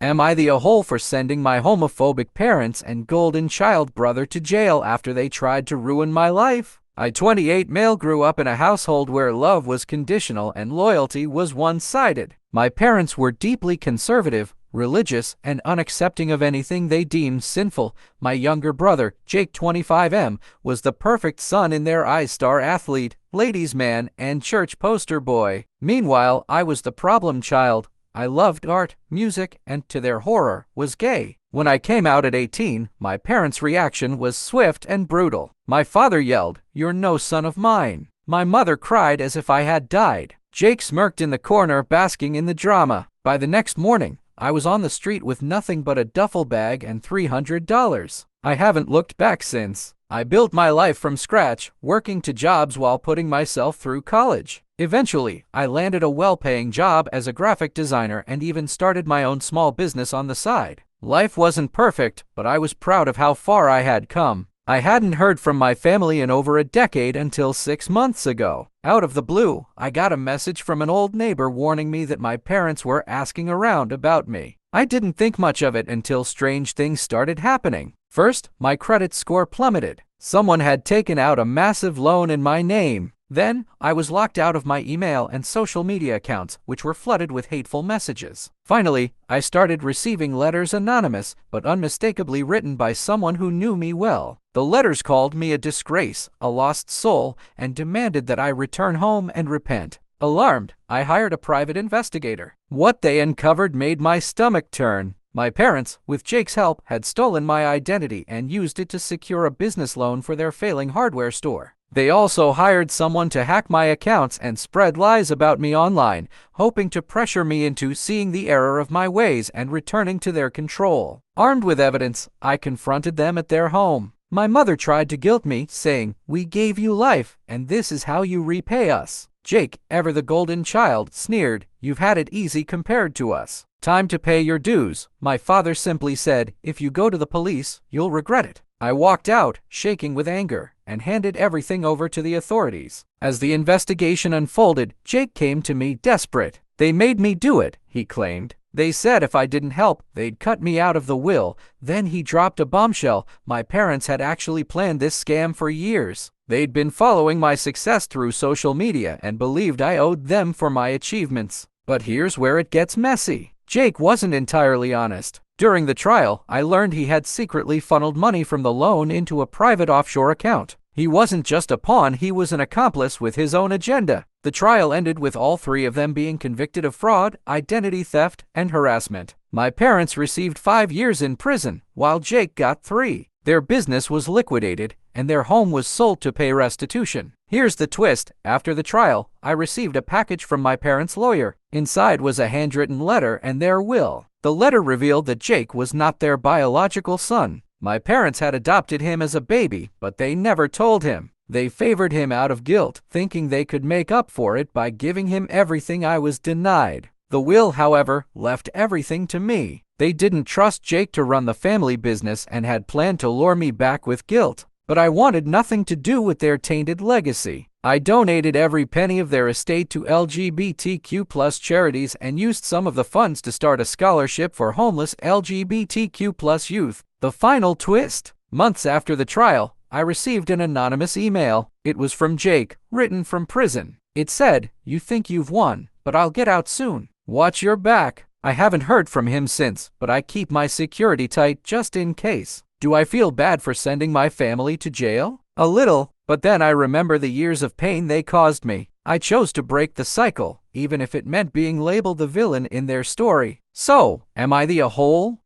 Am I the a-hole for sending my homophobic parents and golden child brother to jail after they tried to ruin my life? I, 28 male, grew up in a household where love was conditional and loyalty was one-sided. My parents were deeply conservative, religious, and unaccepting of anything they deemed sinful. My younger brother, Jake, 25M, was the perfect son in their eyes, star athlete, ladies' man, and church poster boy. Meanwhile, I was the problem child. I loved art, music, and, to their horror, was gay. When I came out at 18, my parents' reaction was swift and brutal. My father yelled, "You're no son of mine." My mother cried as if I had died. Jake smirked in the corner, basking in the drama. By the next morning, I was on the street with nothing but a duffel bag and $300. I haven't looked back since. I built my life from scratch, working 2 jobs while putting myself through college. Eventually, I landed a well-paying job as a graphic designer and even started my own small business on the side. Life wasn't perfect, but I was proud of how far I had come. I hadn't heard from my family in over a decade until 6 months ago. Out of the blue, I got a message from an old neighbor warning me that my parents were asking around about me. I didn't think much of it until strange things started happening. First, my credit score plummeted. Someone had taken out a massive loan in my name. Then, I was locked out of my email and social media accounts, which were flooded with hateful messages. Finally, I started receiving letters anonymous, but unmistakably written by someone who knew me well. The letters called me a disgrace, a lost soul, and demanded that I return home and repent. Alarmed, I hired a private investigator. What they uncovered made my stomach turn. My parents, with Jake's help, had stolen my identity and used it to secure a business loan for their failing hardware store. They also hired someone to hack my accounts and spread lies about me online, hoping to pressure me into seeing the error of my ways and returning to their control. Armed with evidence, I confronted them at their home. My mother tried to guilt me, saying, "We gave you life, and this is how you repay us." Jake, ever the golden child, sneered, "You've had it easy compared to us. Time to pay your dues." My father simply said, "If you go to the police, you'll regret it." I walked out, shaking with anger, and handed everything over to the authorities. As the investigation unfolded, Jake came to me desperate. "They made me do it," he claimed. "They said if I didn't help, they'd cut me out of the will." Then he dropped a bombshell. My parents had actually planned this scam for years. They'd been following my success through social media and believed I owed them for my achievements. But here's where it gets messy. Jake wasn't entirely honest. During the trial, I learned he had secretly funneled money from the loan into a private offshore account. He wasn't just a pawn, he was an accomplice with his own agenda. The trial ended with all 3 of them being convicted of fraud, identity theft, and harassment. My parents received 5 years in prison, while Jake got 3. Their business was liquidated, and their home was sold to pay restitution. Here's the twist. After the trial, I received a package from my parents' lawyer. Inside was a handwritten letter and their will. The letter revealed that Jake was not their biological son. My parents had adopted him as a baby, but they never told him. They favored him out of guilt, thinking they could make up for it by giving him everything I was denied. The will, however, left everything to me. They didn't trust Jake to run the family business and had planned to lure me back with guilt. But I wanted nothing to do with their tainted legacy. I donated every penny of their estate to LGBTQ+ charities and used some of the funds to start a scholarship for homeless LGBTQ+ youth. The final twist? Months after the trial, I received an anonymous email. It was from Jake, written from prison. It said, "You think you've won, but I'll get out soon. Watch your back." I haven't heard from him since, but I keep my security tight just in case. Do I feel bad for sending my family to jail? A little, but then I remember the years of pain they caused me. I chose to break the cycle, even if it meant being labeled the villain in their story. So, am I the a-hole?